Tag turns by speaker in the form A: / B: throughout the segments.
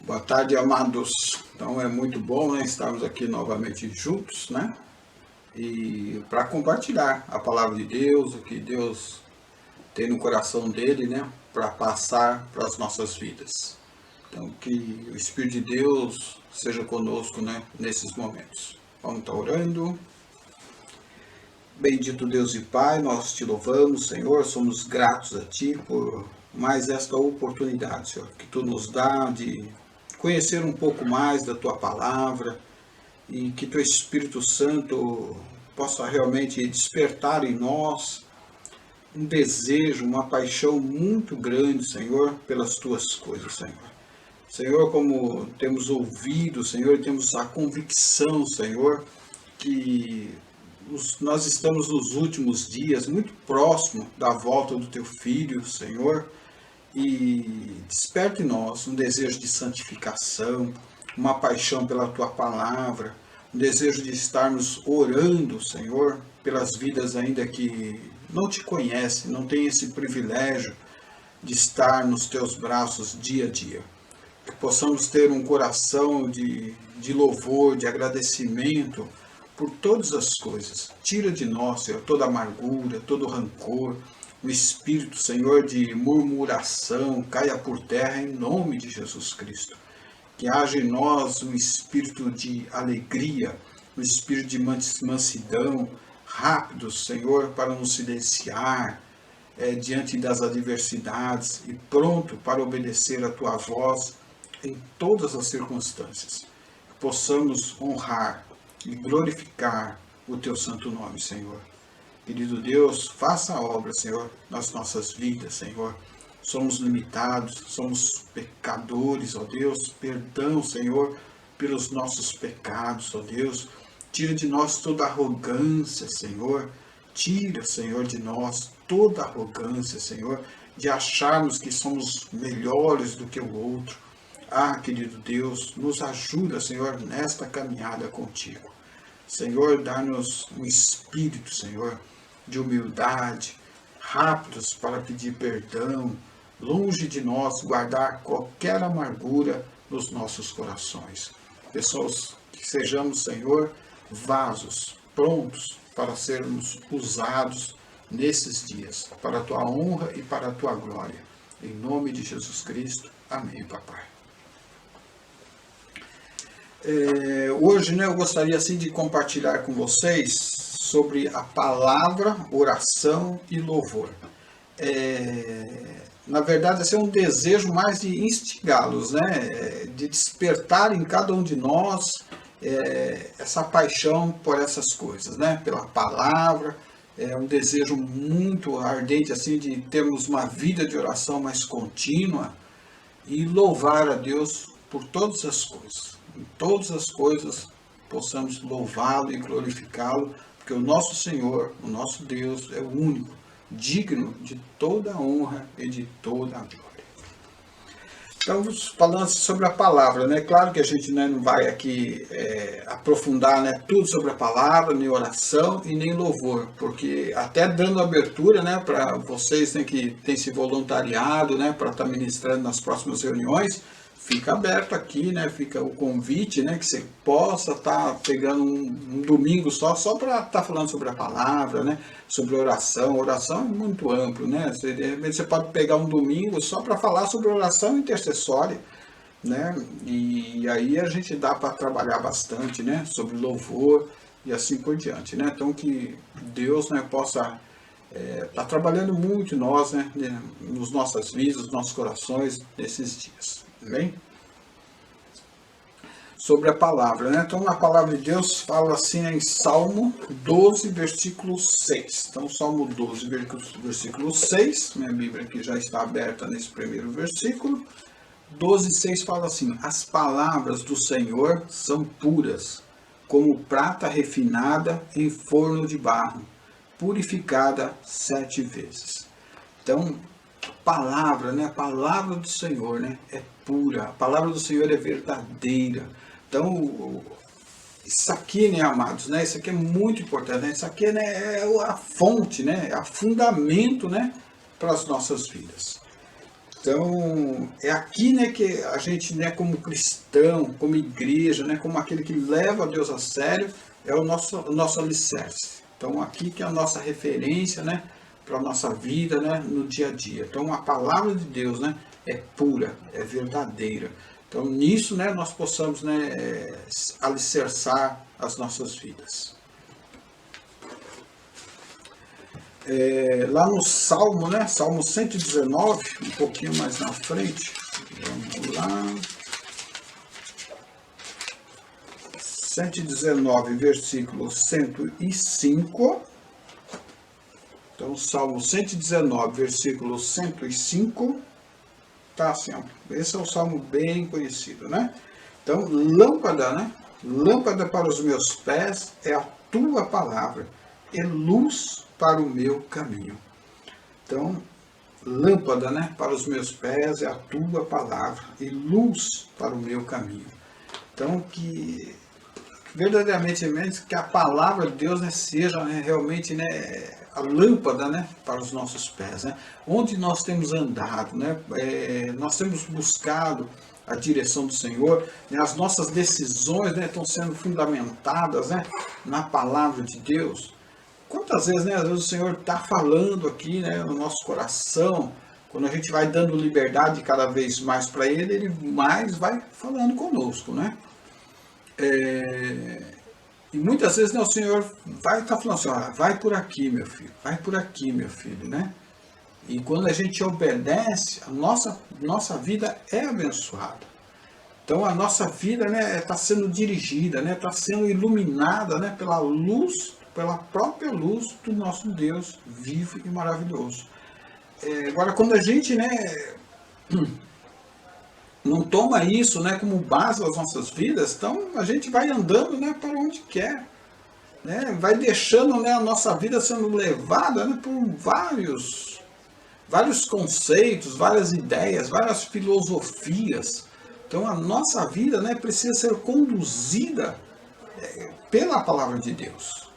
A: Boa tarde, amados. Então é muito bom, né, estarmos aqui novamente juntos, né? E para compartilhar a palavra de Deus, o que Deus tem no coração dele, né, para passar para as nossas vidas. Então que o Espírito de Deus seja conosco, né, nesses momentos. Vamos estar orando. Bendito Deus e Pai, nós te louvamos, Senhor, somos gratos a Ti por mais esta oportunidade, Senhor, que Tu nos dá de conhecer um pouco mais da Tua Palavra e que Teu Espírito Santo possa realmente despertar em nós um desejo, uma paixão muito grande, Senhor, pelas Tuas coisas, Senhor. Senhor, como temos ouvido, Senhor, temos a convicção, Senhor, que nós estamos nos últimos dias, muito próximo da volta do Teu Filho, Senhor, e desperta em nós um desejo de santificação, uma paixão pela Tua Palavra, um desejo de estarmos orando, Senhor, pelas vidas ainda que não Te conhecem, não têm esse privilégio de estar nos Teus braços dia a dia. Que possamos ter um coração de louvor, de agradecimento por todas as coisas. Tira de nós, Senhor, toda amargura, todo rancor, o espírito, Senhor, de murmuração, caia por terra em nome de Jesus Cristo. Que haja em nós um espírito de alegria, um espírito de mansidão, rápido, Senhor, para nos silenciar diante das adversidades e pronto para obedecer a Tua voz em todas as circunstâncias. Que possamos honrar e glorificar o Teu santo nome, Senhor. Querido Deus, faça a obra, Senhor, nas nossas vidas, Senhor. Somos limitados, somos pecadores, ó Deus. Perdão, Senhor, pelos nossos pecados, ó Deus. Tira de nós toda arrogância, Senhor. Tira, Senhor, de nós toda arrogância, Senhor, de acharmos que somos melhores do que o outro. Ah, querido Deus, nos ajuda, Senhor, nesta caminhada contigo. Senhor, dá-nos um espírito, Senhor, de humildade, rápidos para pedir perdão, longe de nós guardar qualquer amargura nos nossos corações. Pessoas que sejamos, Senhor, vasos prontos para sermos usados nesses dias, para a Tua honra e para a Tua glória. Em nome de Jesus Cristo. Amém, Papai. Hoje, né, eu gostaria assim de compartilhar com vocês sobre a palavra, oração e louvor. Na verdade, esse é um desejo mais de instigá-los, né, de despertar em cada um de nós essa paixão por essas coisas, né, pela palavra. É um desejo muito ardente assim de termos uma vida de oração mais contínua e louvar a Deus por todas as coisas. Em todas as coisas possamos louvá-lo e glorificá-lo, porque o nosso Senhor, o nosso Deus, é o único, digno de toda a honra e de toda a glória. Estamos falando sobre a palavra, né? Claro que a gente, né, não vai aqui aprofundar, né, tudo sobre a palavra, nem oração e nem louvor, porque até dando abertura, né, para vocês, né, que têm se voluntariado, né, para estar ministrando nas próximas reuniões, fica aberto aqui, né? Fica o convite, né? Que você possa estar pegando um domingo só para estar falando sobre a palavra, né? Sobre oração. Oração é muito amplo, né? De repente você pode pegar um domingo só para falar sobre oração intercessória, né? E aí a gente dá para trabalhar bastante, né? Sobre louvor e assim por diante, né? Então que Deus, né, possa estar trabalhando muito em nós, né? Nos nossas vidas, nos nossos corações nesses dias. Bem? Sobre a palavra, né? Então a palavra de Deus fala assim em Salmo 12, versículo 6. Então Salmo 12, versículo 6, minha Bíblia aqui já está aberta nesse primeiro versículo. 12, 6 fala assim: as palavras do Senhor são puras, como prata refinada em forno de barro, purificada 7 vezes. Então, palavra, né? A palavra do Senhor, né, é pura, a palavra do Senhor é verdadeira. Então, isso aqui, né, amados, né, isso aqui é muito importante, né? Isso aqui, né, é a fonte, né, é o fundamento, né, para as nossas vidas. Então, é aqui, né, que a gente, né, como cristão, como igreja, né, como aquele que leva Deus a sério, é o nosso alicerce. Então, aqui que é a nossa referência, né, para a nossa vida, né, no dia a dia. Então, a palavra de Deus, né, é pura, é verdadeira. Então, nisso, né, nós possamos, né, alicerçar as nossas vidas. Lá no Salmo, né, Salmo 119, um pouquinho mais na frente, vamos lá, 119, versículo 105, então Salmo 119, versículo 105, tá assim, esse é um salmo bem conhecido, né? Então, lâmpada, né, lâmpada para os meus pés é a tua palavra, e luz para o meu caminho. Então, lâmpada, né, para os meus pés é a tua palavra e luz para o meu caminho. Então, que verdadeiramente que a palavra de Deus, né, seja, né, realmente, né, a lâmpada, né, para os nossos pés, né, onde nós temos andado, né, nós temos buscado a direção do Senhor, né, as nossas decisões, né, estão sendo fundamentadas, né, na palavra de Deus. Quantas vezes, né, às vezes o Senhor está falando aqui, né, no nosso coração, quando a gente vai dando liberdade cada vez mais para Ele, Ele mais vai falando conosco, né? E muitas vezes, né, o Senhor vai estar falando assim, ó, vai por aqui, meu filho, vai por aqui, meu filho, né? E quando a gente obedece, a nossa vida é abençoada. Então a nossa vida, né, está sendo dirigida, né, está sendo iluminada, né, pela luz, pela própria luz do nosso Deus vivo e maravilhoso. Agora, quando a gente, né, não toma isso, né, como base das nossas vidas, então a gente vai andando, né, para onde quer, né, vai deixando, né, a nossa vida sendo levada, né, por vários conceitos, várias ideias, várias filosofias. Então a nossa vida, né, precisa ser conduzida pela palavra de Deus.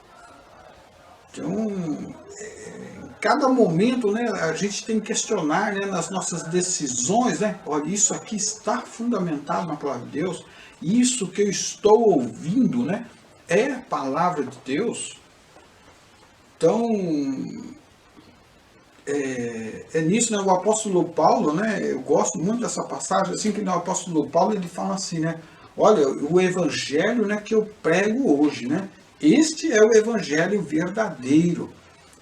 A: Então, em cada momento, né, a gente tem que questionar, né, nas nossas decisões, né, olha, isso aqui está fundamentado na palavra de Deus, isso que eu estou ouvindo, né, é a palavra de Deus. Então, nisso, né, o apóstolo Paulo, né, eu gosto muito dessa passagem, assim que o apóstolo Paulo ele fala assim, né, olha, o evangelho, né, que eu prego hoje, né, este é o evangelho verdadeiro.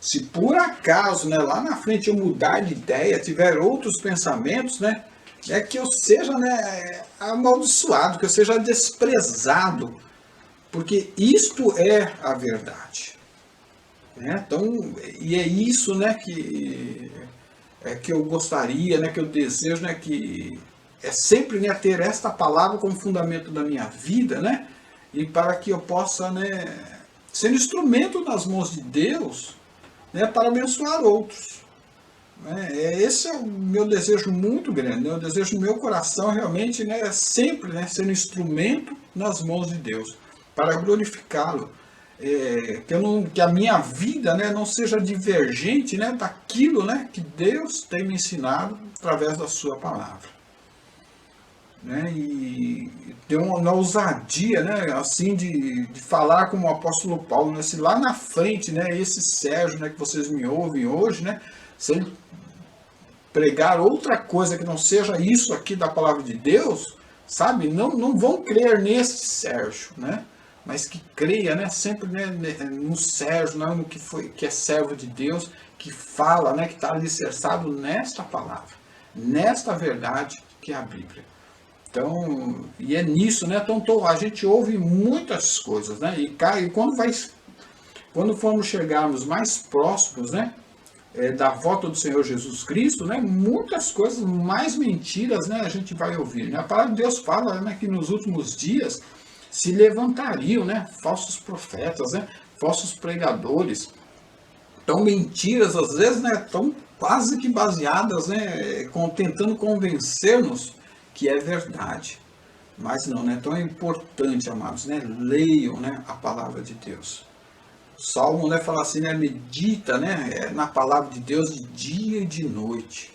A: Se por acaso, né, lá na frente eu mudar de ideia, tiver outros pensamentos, né, é que eu seja, né, amaldiçoado, que eu seja desprezado, porque isto é a verdade. Né? Então, e é isso, né, que eu gostaria, né, que eu desejo, né, que é sempre, né, ter esta palavra como fundamento da minha vida, né, e para que eu possa, né, ser instrumento nas mãos de Deus, né, para abençoar outros. Né? Esse é o meu desejo muito grande, né? O desejo do meu coração realmente, né, é sempre, né, ser um instrumento nas mãos de Deus, para glorificá-lo. Que a minha vida, né, não seja divergente, né, daquilo, né, que Deus tem me ensinado através da sua palavra. Né, e ter uma ousadia, né, assim, de falar como o apóstolo Paulo, né, se lá na frente, né, esse Sérgio, né, que vocês me ouvem hoje, né, se ele pregar outra coisa que não seja isso aqui da palavra de Deus, sabe, não vão crer nesse Sérgio, né, mas que creia, né, sempre, né, no Sérgio, né, no que é servo de Deus, que fala, né, que está alicerçado nesta palavra, nesta verdade que é a Bíblia. Então, e é nisso, né? Então a gente ouve muitas coisas, né? E quando formos chegarmos mais próximos, né, da volta do Senhor Jesus Cristo, né, muitas coisas, mais mentiras, né, a gente vai ouvir. Né? A palavra de Deus fala, né, que nos últimos dias se levantariam, né, falsos profetas, né, falsos pregadores. Então, mentiras, às vezes, né, estão quase que baseadas, né, tentando convencer-nos que é verdade. Mas não, né? Então é importante, amados, né? Leiam, né, a palavra de Deus. O Salmo, né, fala assim, né, medita, né, na palavra de Deus de dia e de noite.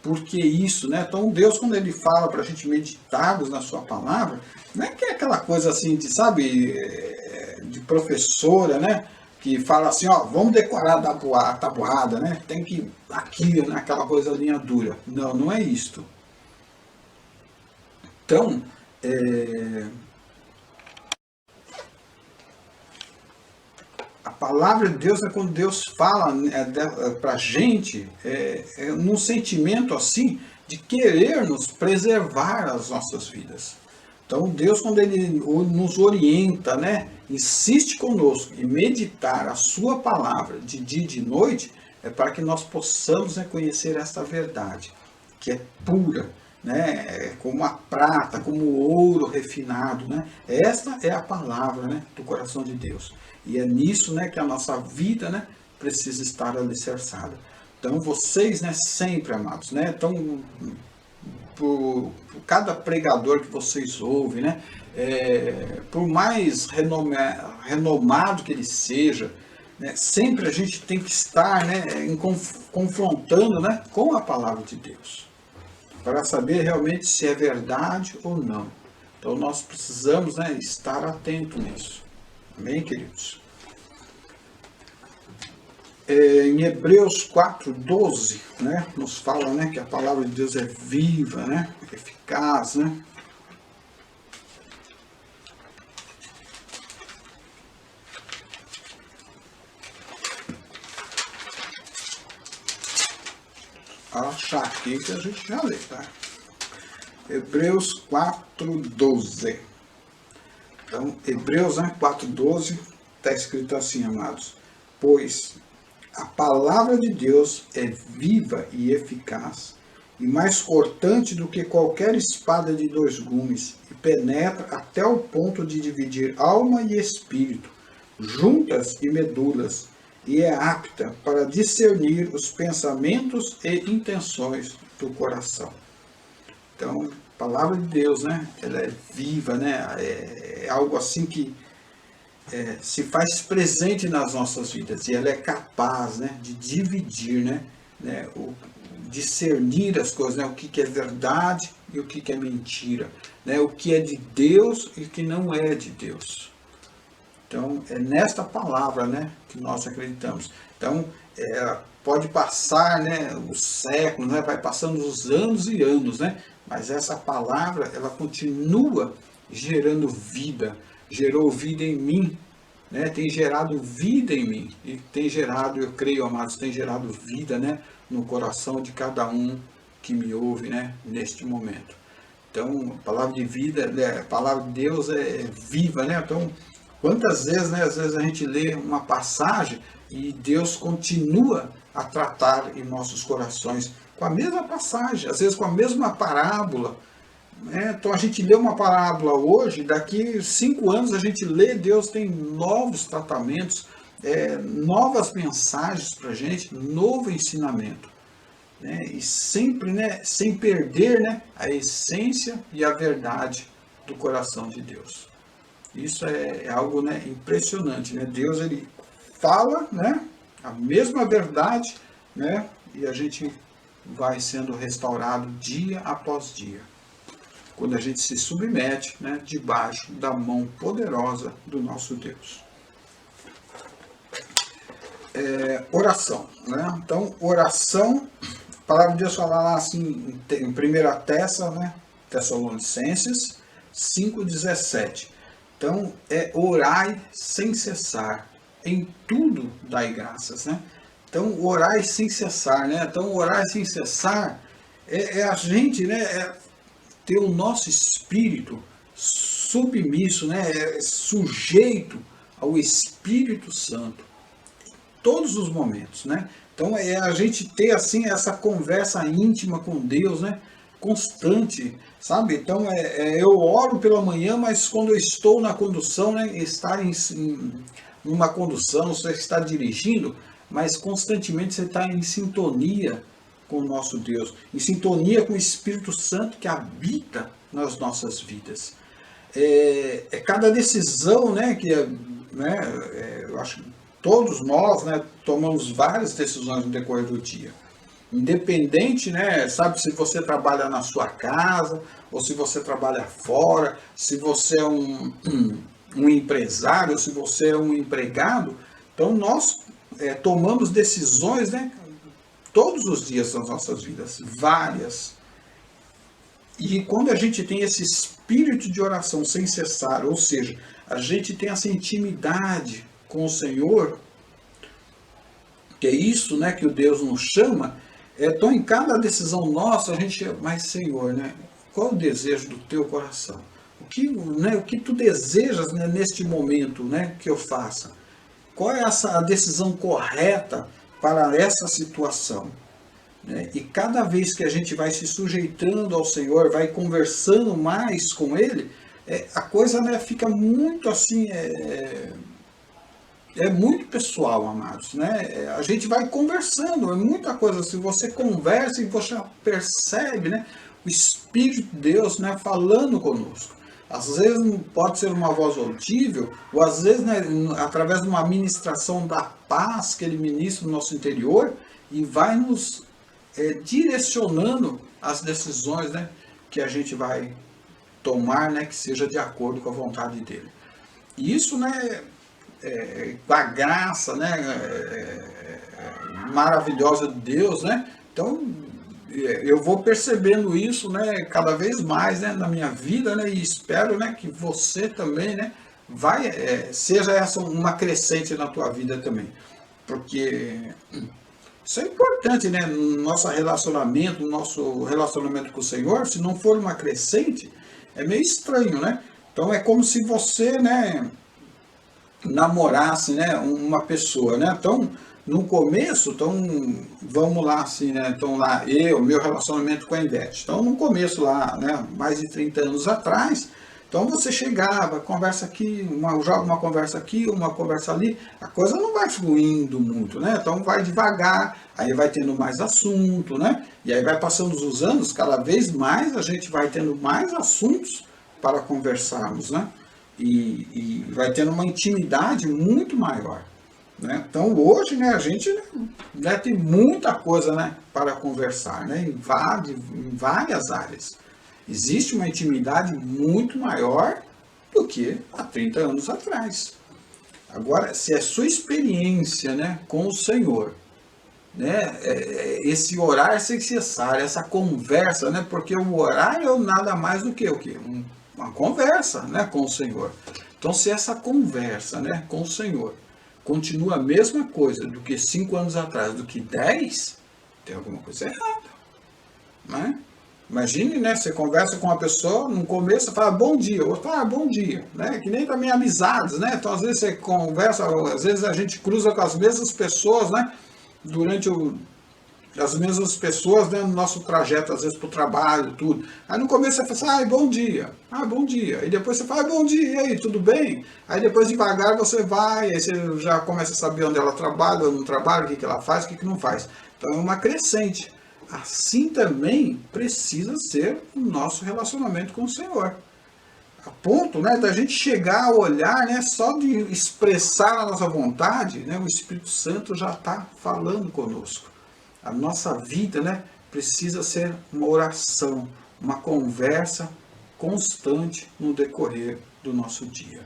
A: por que isso, né? Então Deus, quando Ele fala para a gente meditarmos na sua palavra, não é que é aquela coisa assim de, sabe, de professora, né? Que fala assim, ó, vamos decorar a tabuada, né? Tem que aqui, né? Aquela coisa linha dura. Não, não é isto. Então, a palavra de Deus é quando Deus fala para a gente num sentimento assim de querer nos preservar as nossas vidas. Então Deus, quando Ele nos orienta, né, insiste conosco em meditar a sua palavra de dia e de noite, é para que nós possamos conhecer esta verdade, que é pura, né, como a prata, como o ouro refinado, né? Esta é a palavra, né, do coração de Deus. E é nisso, né, que a nossa vida, né, precisa estar alicerçada. Então vocês, né, sempre, amados, né, então, por cada pregador que vocês ouvem, né, por mais renomado que ele seja, né, sempre a gente tem que estar, né, confrontando, né, com a palavra de Deus, para saber realmente se é verdade ou não. Então nós precisamos, né, estar atento nisso. Amém, queridos? Em Hebreus 4:12, né, nos fala, né, que a palavra de Deus é viva, né, eficaz, né? Achar aqui que a gente já lê, tá? Hebreus 4:12. Então, Hebreus, né, 4:12, está escrito assim, amados: pois a palavra de Deus é viva e eficaz, e mais cortante do que qualquer espada de dois gumes, e penetra até o ponto de dividir alma e espírito, juntas e medulas, e é apta para discernir os pensamentos e intenções do coração. Então, a palavra de Deus, né, ela é viva, né, é algo assim que se faz presente nas nossas vidas, e ela é capaz, né, de dividir, né, discernir as coisas, né, o que é verdade e o que é mentira, né, o que é de Deus e o que não é de Deus. Então, é nesta palavra, né, que nós acreditamos. Então, pode passar, né, os séculos, né, vai passando os anos e anos, né, mas essa palavra, ela continua gerando vida, gerou vida em mim, né, tem gerado vida em mim, e tem gerado, eu creio, amados, tem gerado vida, né, no coração de cada um que me ouve, né, neste momento. Então, a palavra de vida, a palavra de Deus é viva, né, então, quantas vezes, né, às vezes a gente lê uma passagem e Deus continua a tratar em nossos corações com a mesma passagem, às vezes com a mesma parábola. Então a gente lê uma parábola hoje, daqui 5 anos a gente lê, Deus tem novos tratamentos, novas mensagens para a gente, novo ensinamento. Né? E sempre, né, sem perder, né, a essência e a verdade do coração de Deus. Isso é algo, né, impressionante, né? Deus, ele fala, né, a mesma verdade, né, e a gente vai sendo restaurado dia após dia, quando a gente se submete, né, debaixo da mão poderosa do nosso Deus. Oração, né? Então, oração, a palavra de Deus fala lá assim, em 1 né, Tessalonicenses 5:17. Então, orai sem cessar, em tudo dai graças, né? Então, orai sem cessar, né? Então, orar sem cessar é a gente, né, ter o nosso espírito submisso, né, sujeito ao Espírito Santo, em todos os momentos, né? Então, a gente ter, assim, essa conversa íntima com Deus, né? Constante, sabe? Então, eu oro pela manhã, mas quando eu estou na condução, né, estar numa condução, você está dirigindo, mas constantemente você está em sintonia com o nosso Deus, em sintonia com o Espírito Santo que habita nas nossas vidas. Cada decisão, né, eu acho que todos nós, né, tomamos várias decisões no decorrer do dia. Independente, né, sabe, se você trabalha na sua casa, ou se você trabalha fora, se você é um empresário, ou se você é um empregado. Então nós tomamos decisões, né, todos os dias das nossas vidas, várias. E quando a gente tem esse espírito de oração sem cessar, ou seja, a gente tem essa intimidade com o Senhor, que é isso, né, que o Deus nos chama, então em cada decisão nossa a gente, mas Senhor, né, qual é o desejo do teu coração? O que tu desejas, né, neste momento, né, que eu faça? Qual é a decisão correta para essa situação? Né? E cada vez que a gente vai se sujeitando ao Senhor, vai conversando mais com Ele, a coisa, né, fica muito assim, muito pessoal, amados, né? A gente vai conversando, é muita coisa. Se você conversa e você percebe, né, o Espírito de Deus, né, falando conosco. Às vezes pode ser uma voz audível, ou às vezes, né, através de uma ministração da paz que Ele ministra no nosso interior e vai nos direcionando as decisões, né, que a gente vai tomar, né, que seja de acordo com a vontade dEle. E isso, né, com a graça, né, maravilhosa de Deus, né? Então eu vou percebendo isso, né, cada vez mais, né, na minha vida, né, e espero, né, que você também, né, seja essa uma crescente na tua vida também, porque isso é importante, né, no nosso relacionamento com o Senhor. Se não for uma crescente, é meio estranho, né? Então é como se você, né, namorasse, né, uma pessoa, né? Então, no começo, então, vamos lá, assim, né? Então, lá, meu relacionamento com a Ivete. Então, no começo lá, né, mais de 30 anos atrás, então você chegava, conversa aqui, joga uma conversa aqui, uma conversa ali, a coisa não vai fluindo muito, né? Então vai devagar, aí vai tendo mais assunto, né? E aí vai passando os anos, cada vez mais a gente vai tendo mais assuntos para conversarmos, né? E vai tendo uma intimidade muito maior. Né? Então hoje, né, a gente, né, tem muita coisa, né, para conversar, né, em várias áreas. Existe uma intimidade muito maior do que há 30 anos atrás. Agora, se a sua experiência, né, com o Senhor, né, esse orar sem cessar, essa conversa, né, porque o orar é nada mais do que o quê? Uma conversa, né, com o Senhor. Então, se essa conversa, né, com o Senhor continua a mesma coisa do que 5 anos atrás, do que 10, tem alguma coisa errada. Né? Imagine, né, você conversa com uma pessoa, no começo você fala bom dia, o outro fala bom dia, né? Que nem também amizades, né? Então às vezes você conversa, às vezes a gente cruza com as mesmas pessoas, né? As mesmas pessoas, né, no nosso trajeto, às vezes para o trabalho, tudo. Aí no começo você fala assim, bom dia. Bom dia. E depois você fala, bom dia, e aí, tudo bem? Aí depois devagar você vai, aí você já começa a saber onde ela trabalha, ou não trabalha, o que ela faz, o que não faz. Então é uma crescente. Assim também precisa ser o nosso relacionamento com o Senhor. A ponto, né, da gente chegar a olhar, né, só de expressar a nossa vontade, né, o Espírito Santo já está falando conosco. A nossa vida, né, precisa ser uma oração, uma conversa constante no decorrer do nosso dia.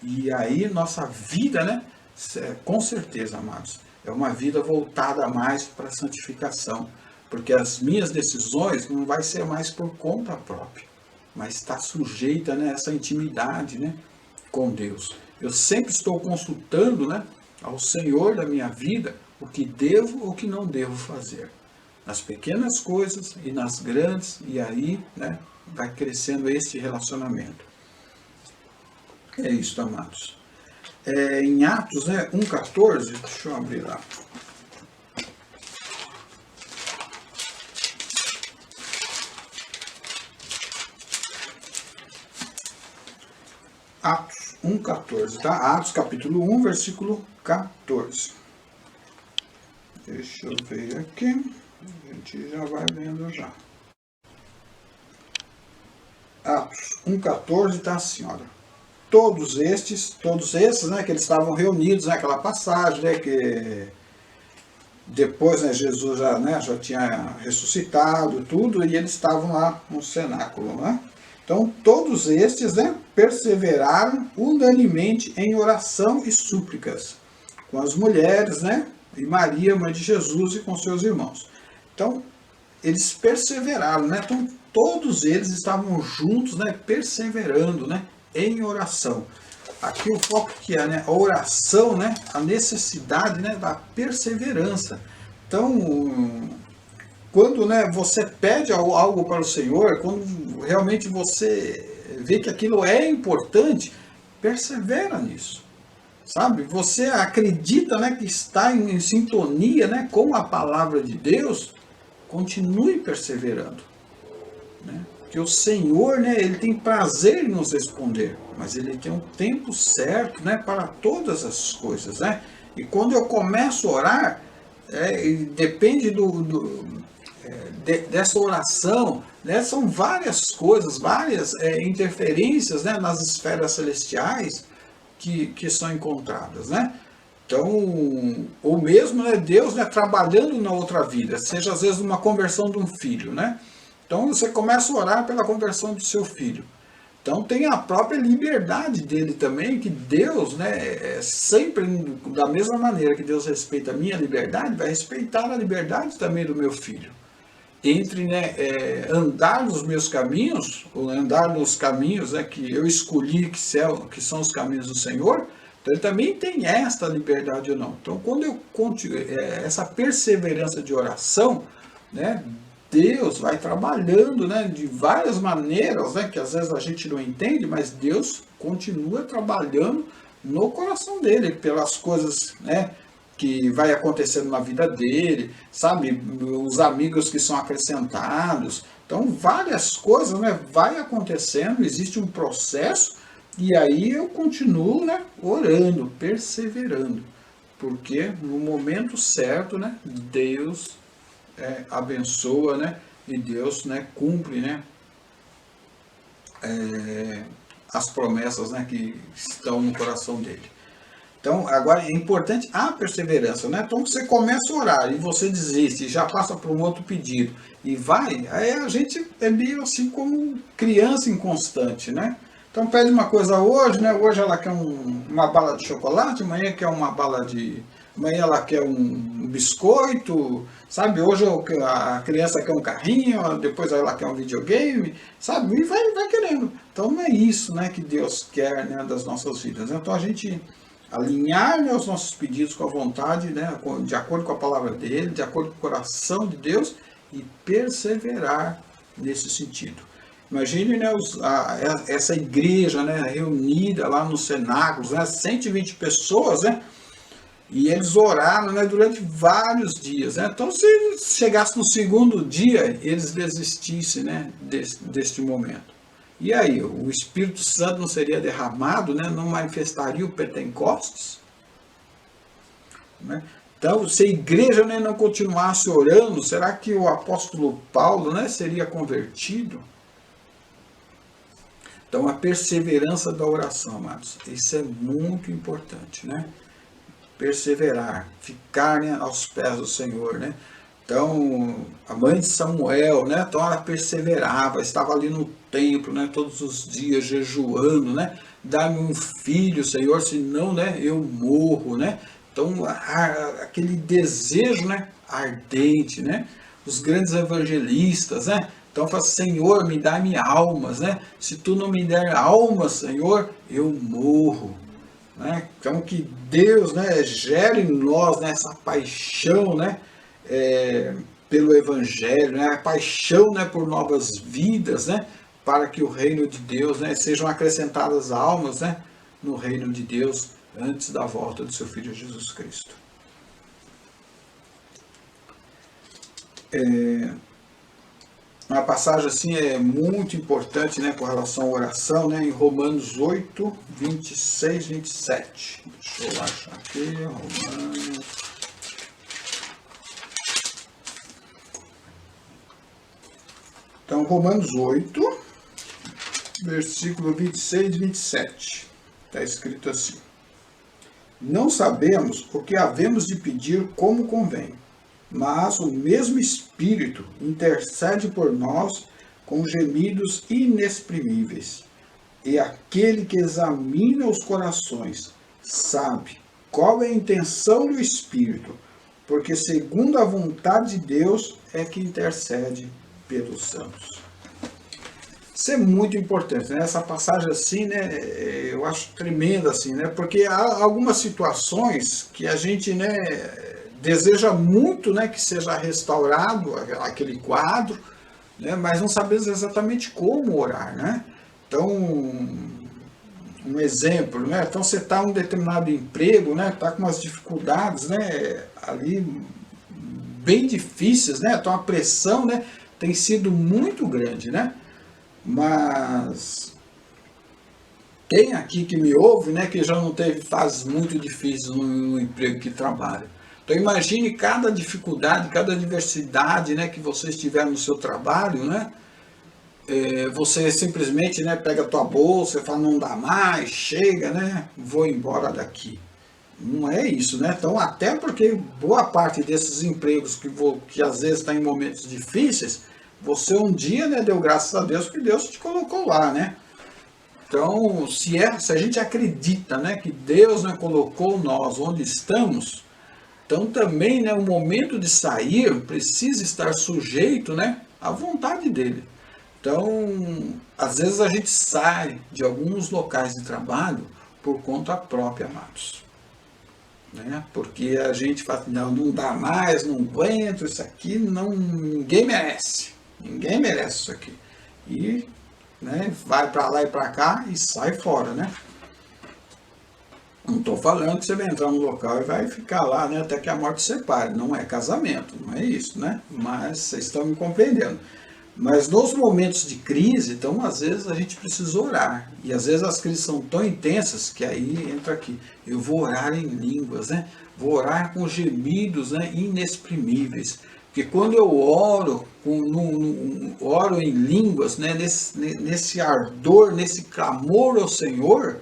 A: E aí nossa vida, né, com certeza, amados, é uma vida voltada mais para a santificação. Porque as minhas decisões não vai ser mais por conta própria, mas está sujeita, né, a essa intimidade, né, com Deus. Eu sempre estou consultando, né, ao Senhor da minha vida o que devo ou o que não devo fazer. Nas pequenas coisas e nas grandes, e aí, né, vai crescendo este relacionamento. É isso, amados. Em Atos, né, 1,14, deixa eu abrir lá. Atos 1,14, tá? Atos capítulo 1, versículo 14. Deixa eu ver aqui. A gente já vai vendo já. Atos 1,14 tá assim, olha. Todos esses, né, que eles estavam reunidos naquela passagem, né, que Depois, né, Jesus já, né, já tinha ressuscitado tudo e eles estavam lá no cenáculo, né? Então, todos estes, né, perseveraram unanimemente em oração e súplicas com as mulheres, né, e Maria, mãe de Jesus, e com seus irmãos. Então, eles perseveraram, né? Então, todos eles estavam juntos, né, perseverando, né, em oração. Aqui o foco que é, né, a oração, né, a necessidade, né, da perseverança. Então, quando, né, você pede algo para o Senhor, quando realmente você vê que aquilo é importante, persevera nisso. Sabe? Você acredita, né, que está em sintonia, né, com a palavra de Deus, continue perseverando, né? Que o Senhor, né, ele tem prazer em nos responder, mas ele tem um tempo certo, né, para todas as coisas, né? E quando eu começo a orar, depende dessa oração, né, são várias coisas, várias interferências, né, nas esferas celestiais que são encontradas, né? Então, ou mesmo, né, Deus, né, trabalhando na outra vida, seja às vezes uma conversão de um filho, né? Então você começa a orar pela conversão do seu filho. Então tem a própria liberdade dele também, que Deus, né, sempre da mesma maneira que Deus respeita a minha liberdade, vai respeitar a liberdade também do meu filho. Entre, né, andar nos meus caminhos, ou andar nos caminhos, né, que eu escolhi, que são os caminhos do Senhor, então ele também tem esta liberdade ou não. Então, quando eu continuo essa perseverança de oração, né, Deus vai trabalhando, né, de várias maneiras, né, que às vezes a gente não entende, mas Deus continua trabalhando no coração dele, pelas coisas, né, que vai acontecendo na vida dele, sabe, os amigos que são acrescentados. Então, várias coisas, né, vai acontecendo, existe um processo, e aí eu continuo, né, orando, perseverando, porque no momento certo, né, Deus abençoa, né, e Deus, né, cumpre, né, as promessas, né, que estão no coração dele. Então, agora é importante a perseverança, né? Então, você começa a orar e você desiste, já passa para um outro pedido e vai, aí a gente é meio assim como criança inconstante, né? Então, pede uma coisa hoje, né? Hoje ela quer uma bala de chocolate, amanhã quer uma bala de... Amanhã ela quer um biscoito, sabe? Hoje a criança quer um carrinho, depois ela quer um videogame, sabe? E vai querendo. Então, não é isso, né, que Deus quer, né, das nossas vidas. Então, a gente alinhar, né, os nossos pedidos com a vontade, né, de acordo com a palavra dele, de acordo com o coração de Deus e perseverar nesse sentido. Imagine, né, essa igreja, né, reunida lá nos cenáculos, né, 120 pessoas, né, e eles oraram, né, durante vários dias. Né? Então, se chegasse no segundo dia, eles desistissem, né, deste momento. E aí, o Espírito Santo não seria derramado, né? Não manifestaria o Pentecostes? Né? Então, se a igreja, né, não continuasse orando, será que o apóstolo Paulo, né, seria convertido? Então, a perseverança da oração, amados, isso é muito importante, né? Perseverar, ficar, né, aos pés do Senhor, né? Então, a mãe de Samuel, né? Então ela perseverava, estava ali no templo, né? Todos os dias jejuando, né? Dá-me um filho, Senhor, senão, né? Eu morro, né? Então, aquele desejo, né? Ardente, né? Os grandes evangelistas, né? Então, fala, Senhor, me dá-me almas, né? Se tu não me der almas, Senhor, eu morro. Né? Então, que Deus, né, gere em nós, né, essa paixão, né? Pelo Evangelho, né, a paixão, né, por novas vidas, né, para que o reino de Deus, né, sejam acrescentadas almas, né, no reino de Deus antes da volta do seu Filho Jesus Cristo. Uma passagem assim é muito importante, né, com relação à oração, né, em Romanos 8, 26, 27. Deixa eu achar aqui, Romanos... Então, Romanos 8, versículo 26 e 27. Está escrito assim: Não sabemos o que havemos de pedir como convém, mas o mesmo Espírito intercede por nós com gemidos inexprimíveis. E aquele que examina os corações sabe qual é a intenção do Espírito, porque segundo a vontade de Deus é que intercede pelos santos. Isso é muito importante, né? Essa passagem assim, né, eu acho tremenda assim, né? Porque há algumas situações que a gente, né, deseja muito, né, que seja restaurado aquele quadro, né, mas não sabemos exatamente como orar, né? Então, um exemplo, né? Então você está em um determinado emprego, né? Está com umas dificuldades, né? Ali bem difíceis, né? Então a pressão, né? Tem sido muito grande, né? Mas quem aqui que me ouve, né? Que já não teve fases muito difíceis no emprego que trabalha. Então imagine cada dificuldade, cada adversidade, né? Que você estiver no seu trabalho, né? Você simplesmente, né, pega a tua bolsa e fala, não dá mais, chega, né, vou embora daqui. Não é isso, né? Então, até porque boa parte desses empregos que às vezes está em momentos difíceis, você um dia, né, deu graças a Deus que Deus te colocou lá, né? Então, se a gente acredita, né, que Deus, né, colocou nós onde estamos, então também, né, o momento de sair precisa estar sujeito, né, à vontade dele. Então, às vezes a gente sai de alguns locais de trabalho por conta própria, amados. Né? Porque a gente fala, não dá mais, não aguento, isso aqui ninguém merece. Ninguém merece isso aqui. E, né, vai para lá e para cá e sai fora, né? Não estou falando que você vai entrar no local e vai ficar lá, né, até que a morte separe. Não é casamento, não é isso, né? Mas vocês estão me compreendendo. Mas nos momentos de crise, então, às vezes a gente precisa orar. E às vezes as crises são tão intensas que aí entra aqui. Eu vou orar em línguas, né? Vou orar com gemidos, né, inexprimíveis. Porque quando eu oro, oro em línguas, né, nesse ardor, nesse clamor ao Senhor,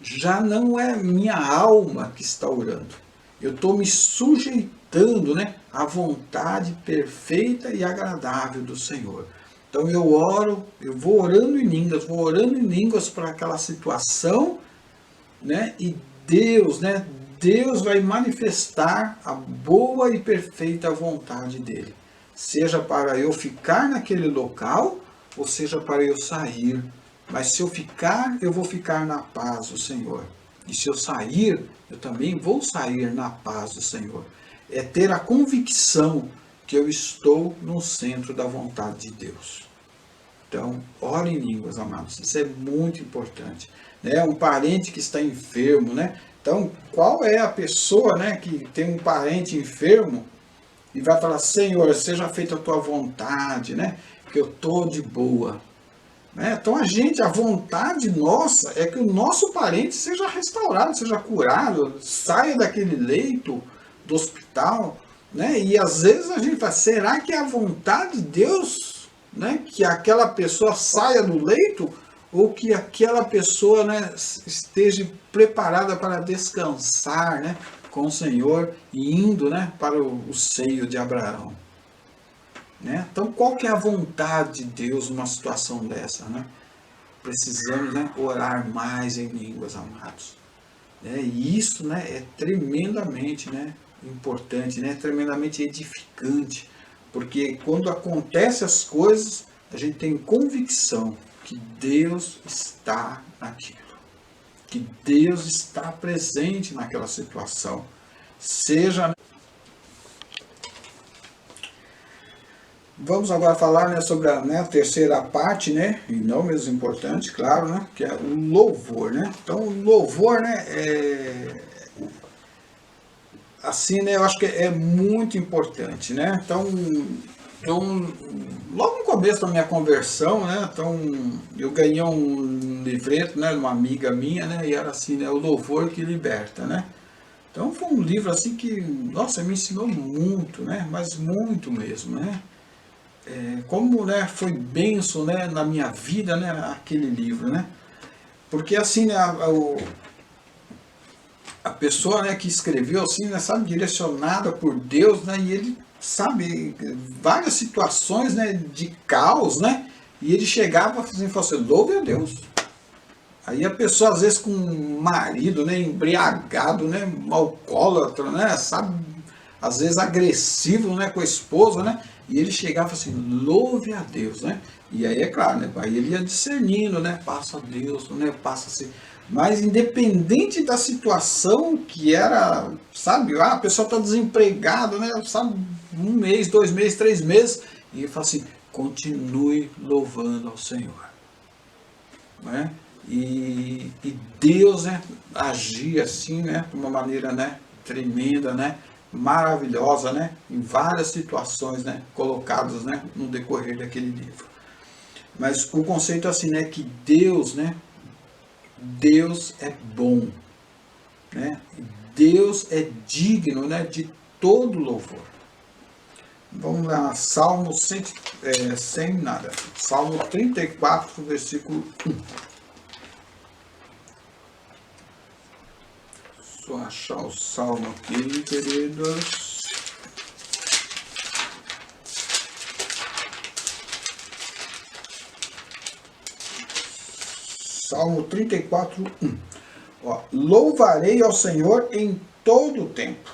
A: já não é minha alma que está orando. Eu estou me sujeitando, né, à vontade perfeita e agradável do Senhor. Então eu oro, eu vou orando em línguas para aquela situação, né, e Deus, né, Deus vai manifestar a boa e perfeita vontade dele. Seja para eu ficar naquele local, ou seja para eu sair. Mas se eu ficar, eu vou ficar na paz do Senhor. E se eu sair, eu também vou sair na paz do Senhor. É ter a convicção que eu estou no centro da vontade de Deus. Então, ore em línguas, amados. Isso é muito importante. Né? Um parente que está enfermo, né? Então, qual é a pessoa, né, que tem um parente enfermo e vai falar, Senhor, seja feita a tua vontade, né? Que eu estou de boa. Então a vontade nossa é que o nosso parente seja restaurado, seja curado, saia daquele leito do hospital, né? E às vezes a gente fala, será que é a vontade de Deus, né, que aquela pessoa saia do leito ou que aquela pessoa, né, esteja preparada para descansar, né, com o Senhor e indo, né, para o seio de Abraão? Né? Então, qual que é a vontade de Deus numa situação dessa? Né? Precisamos, né, orar mais em línguas, amados. Né? E isso, né, é tremendamente, né, importante, né, tremendamente edificante, porque quando acontecem as coisas, a gente tem convicção que Deus está naquilo, que Deus está presente naquela situação, seja... Vamos agora falar, né, sobre a, né, terceira parte, né, e não menos importante, claro, né, que é o louvor, né. Então, o louvor, né, assim, né, eu acho que é muito importante, né. Então, logo no começo da minha conversão, né, então eu ganhei um livreto, né, de uma amiga minha, né, e era assim, né, o louvor que liberta, né. Então, foi um livro assim que, nossa, me ensinou muito, né, mas muito mesmo, né. Como, né, foi benção, né, na minha vida, né, aquele livro, né? Porque assim, né, a pessoa, né, que escreveu assim, né, sabe, direcionada por Deus, né, e ele sabe, várias situações, né, de caos, né? E ele chegava assim, e falava assim, louve a Deus. Aí a pessoa, às vezes, com um marido, né, embriagado, né, alcoólatra, né, sabe, às vezes agressivo, né, com a esposa, né, e ele chegava assim, louve a Deus, né, e aí é claro, né, aí ele ia discernindo, né, passa a Deus, né, passa assim, mas independente da situação que era, sabe, a pessoa está desempregada, né, sabe, 1 mês, 2 meses, 3 meses, e ele fala assim, continue louvando ao Senhor, né? E Deus, né, agia assim, né, de uma maneira, né, tremenda, né, maravilhosa, né, em várias situações, né, colocadas, né, no decorrer daquele livro. Mas o conceito é assim, né, que Deus, né, Deus é bom, né, Deus é digno, né, de todo louvor. Vamos lá, Salmo 34, versículo 1. Só achar o salmo aqui, queridos. Salmo 34, 1. Ó, louvarei ao Senhor em todo o tempo,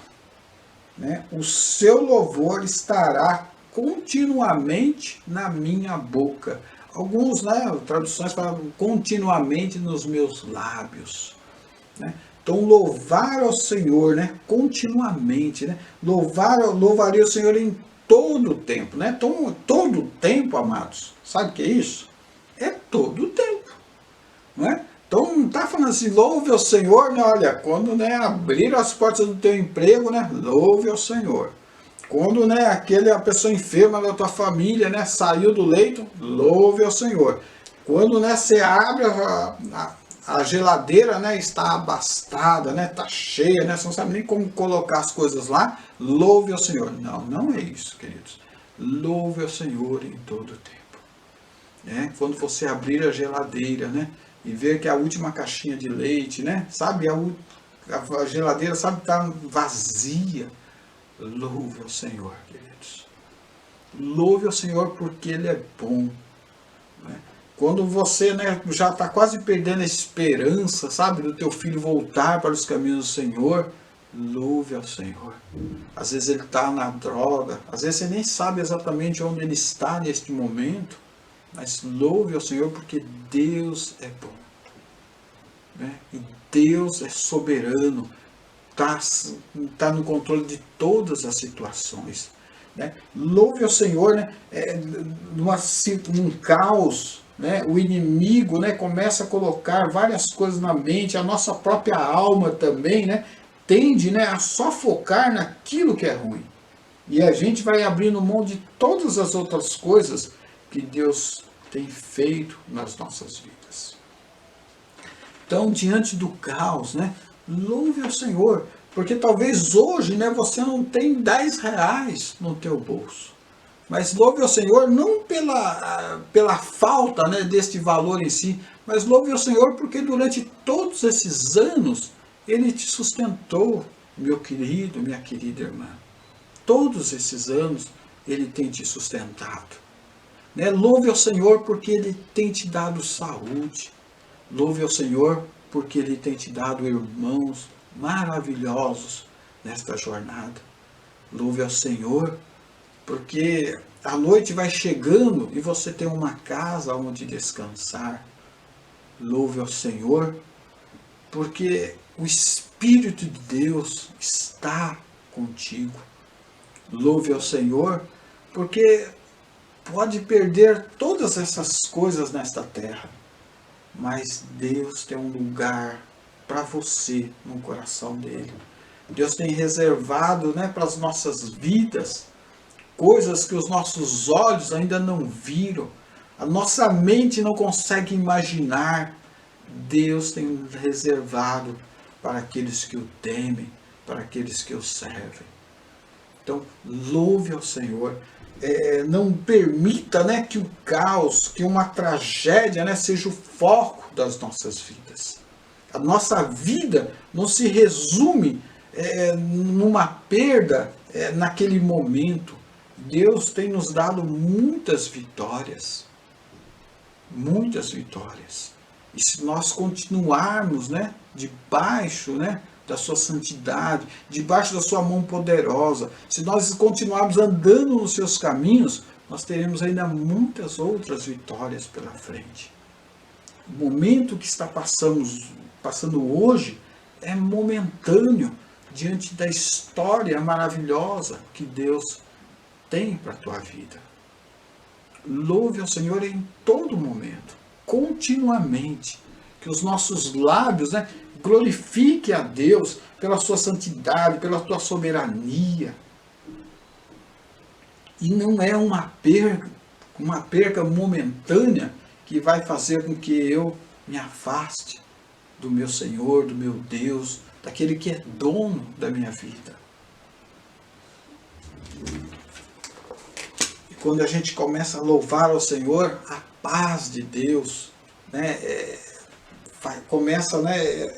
A: né? O seu louvor estará continuamente na minha boca. Alguns, né, traduções falam continuamente nos meus lábios, né? Então, louvar ao Senhor, né, continuamente, né? Louvarei o Senhor em todo o tempo, né? Então, todo o tempo, amados, sabe o que é isso? É todo o tempo, não é? Então, não está falando assim, louve ao Senhor, né? Olha, quando, né, abriram as portas do teu emprego, né, louve ao Senhor. Quando, né, a pessoa enferma da tua família, né, saiu do leito, louve ao Senhor. Quando, né, você abre a geladeira, né, está abastada, né, está cheia, né, você não sabe nem como colocar as coisas lá, louve ao Senhor. Não, não é isso, queridos. Louve ao Senhor em todo o tempo. Né? Quando você abrir a geladeira, né, e ver que a última caixinha de leite, né, sabe, a geladeira, sabe, está vazia, louve ao Senhor, queridos. Louve ao Senhor porque Ele é bom. Né? Quando você, né, já está quase perdendo a esperança, sabe, do teu filho voltar para os caminhos do Senhor, louve ao Senhor. Às vezes ele está na droga, às vezes você nem sabe exatamente onde ele está neste momento, mas louve ao Senhor porque Deus é bom. Né? E Deus é soberano, está no controle de todas as situações. Né? Louve ao Senhor, né? Num caos, né? O inimigo, né, começa a colocar várias coisas na mente, a nossa própria alma também, né, tende, né, a só focar naquilo que é ruim. E a gente vai abrindo mão de todas as outras coisas que Deus tem feito nas nossas vidas. Então, diante do caos, né, louve ao Senhor, porque talvez hoje, né, você não tem 10 reais no teu bolso. Mas louve ao Senhor não pela falta, né, deste valor em si, mas louve ao Senhor porque durante todos esses anos Ele te sustentou, meu querido, minha querida irmã. Todos esses anos Ele tem te sustentado. Né? Louve ao Senhor porque Ele tem te dado saúde. Louve ao Senhor porque Ele tem te dado irmãos maravilhosos nesta jornada. Louve ao Senhor porque a noite vai chegando e você tem uma casa onde descansar. Louve ao Senhor, porque o Espírito de Deus está contigo. Louve ao Senhor, porque pode perder todas essas coisas nesta terra, mas Deus tem um lugar para você no coração dele. Deus tem reservado, né, para as nossas vidas coisas que os nossos olhos ainda não viram, a nossa mente não consegue imaginar. Deus tem reservado para aqueles que o temem, para aqueles que o servem. Então, louve ao Senhor. Não permita, né, que o caos, que uma tragédia, né, seja o foco das nossas vidas. A nossa vida não se resume numa perda naquele momento, Deus tem nos dado muitas vitórias. Muitas vitórias. E se nós continuarmos, né, debaixo, né, da sua santidade, debaixo da sua mão poderosa, se nós continuarmos andando nos seus caminhos, nós teremos ainda muitas outras vitórias pela frente. O momento que está passando hoje é momentâneo diante da história maravilhosa que Deus tem para a tua vida. Louve ao Senhor em todo momento, continuamente, que os nossos lábios, né, glorifiquem a Deus pela sua santidade, pela tua soberania. E não é uma perca momentânea que vai fazer com que eu me afaste do meu Senhor, do meu Deus, daquele que é dono da minha vida. E quando a gente começa a louvar ao Senhor, a paz de Deus, né, começa, né,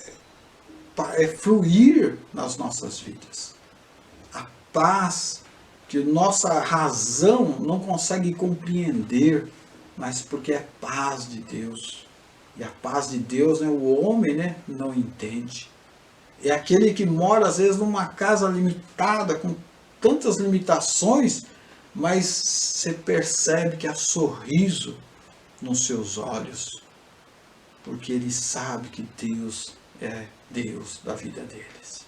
A: fluir nas nossas vidas. A paz que nossa razão não consegue compreender, mas porque é paz de Deus. E a paz de Deus, né, o homem, né, não entende. É aquele que mora, às vezes, numa casa limitada, com tantas limitações, mas você percebe que há sorriso nos seus olhos, porque ele sabe que Deus é Deus da vida deles.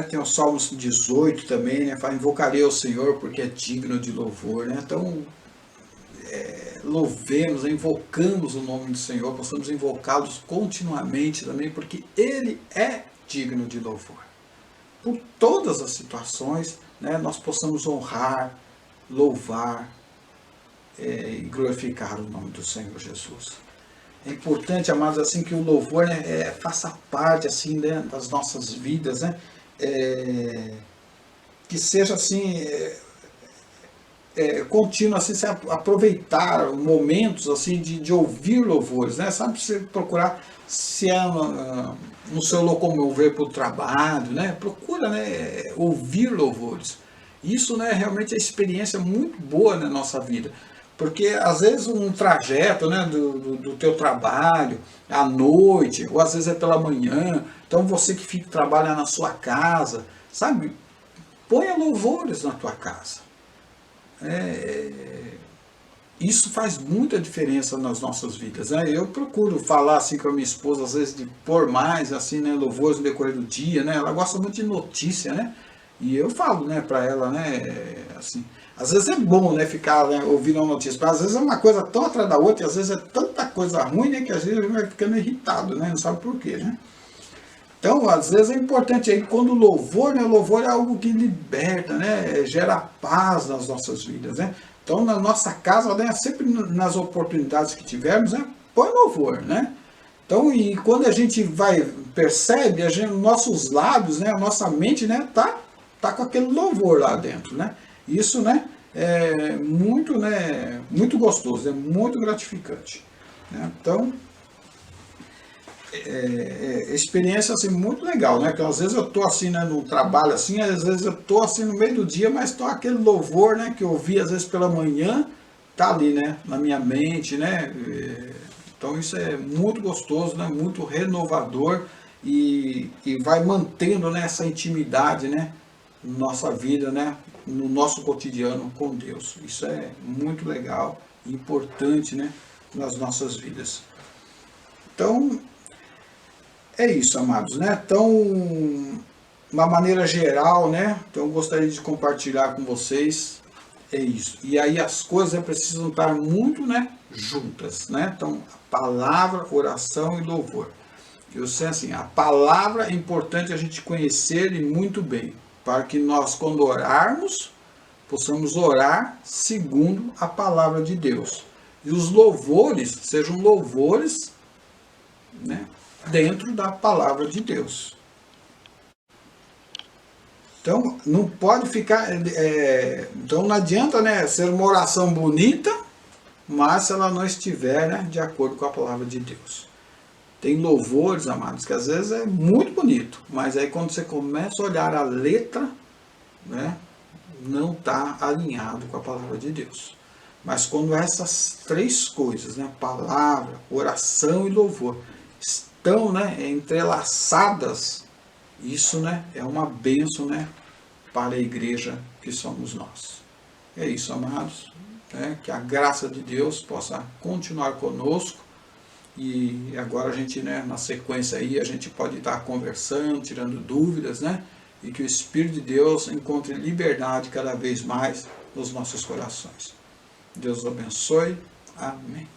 A: Tem o Salmos 18 também, né? Fala, invocarei ao Senhor porque é digno de louvor, né? Então, louvemos, invocamos o nome do Senhor, possamos invocá-los continuamente também, porque Ele é digno de louvor. Por todas as situações, né, nós possamos honrar, louvar e glorificar o nome do Senhor Jesus. É importante, amados, assim, que o louvor, né, faça parte, assim, né, das nossas vidas, né? Que seja assim contínuo, assim, se aproveitar momentos assim de ouvir louvores, né? Sabe, você procurar, se é no seu locomover para o trabalho, né? Procura, né, ouvir louvores. Isso, né, realmente é experiência muito boa na nossa vida. Porque às vezes um trajeto, né, do teu trabalho, à noite, ou às vezes é pela manhã, então você que fica trabalhando na sua casa, sabe, ponha louvores na tua casa. Isso faz muita diferença nas nossas vidas, né? Eu procuro falar assim com a minha esposa, às vezes de pôr mais assim, né, louvores no decorrer do dia, né? Ela gosta muito de notícia, né? E eu falo, né, para ela, né, assim, às vezes é bom, né, ficar, né, ouvindo uma notícia, mas às vezes é uma coisa tão atrás da outra, e às vezes é tanta coisa ruim, né, que às vezes vai ficando irritado, né, não sabe por quê, né. Então, às vezes é importante aí, quando o louvor, né, o louvor é algo que liberta, né, gera paz nas nossas vidas, né. Então, na nossa casa, né, sempre nas oportunidades que tivermos, né, põe louvor, né. Então, e quando a gente percebe, nossos lábios, né, a nossa mente, né, tá com aquele louvor lá dentro, né. Isso, né, é muito, né, muito gostoso, é muito gratificante, né? Então, experiência assim muito legal, né? Que às vezes eu tô assim, né, no trabalho assim, às vezes eu tô assim no meio do dia, mas tô aquele louvor, né, que eu ouvi às vezes pela manhã, tá ali, né, na minha mente, né? Então isso é muito gostoso, né, muito renovador e vai mantendo, né, essa intimidade, né, na nossa vida, né, no nosso cotidiano com Deus. Isso é muito legal e importante, né, nas nossas vidas. Então, é isso, amados, né? Então, uma maneira geral, né? Então, eu gostaria de compartilhar com vocês, é isso. E aí as coisas precisam estar muito, né, juntas, né? Então, a palavra, oração e louvor. Eu sei assim, a palavra é importante a gente conhecer e muito bem, para que nós, quando orarmos, possamos orar segundo a palavra de Deus. E os louvores sejam louvores, né, dentro da palavra de Deus. Então, não pode ficar... então, não adianta, né, ser uma oração bonita, mas se ela não estiver, né, de acordo com a palavra de Deus. Tem louvores, amados, que às vezes é muito bonito, mas aí quando você começa a olhar a letra, né, não está alinhado com a palavra de Deus. Mas quando essas três coisas, né, palavra, oração e louvor, estão, né, entrelaçadas, isso, né, é uma bênção, né, para a igreja que somos nós. É isso, amados, né, que a graça de Deus possa continuar conosco. E agora a gente, né, na sequência aí, a gente pode estar conversando, tirando dúvidas, né? E que o Espírito de Deus encontre liberdade cada vez mais nos nossos corações. Deus abençoe. Amém.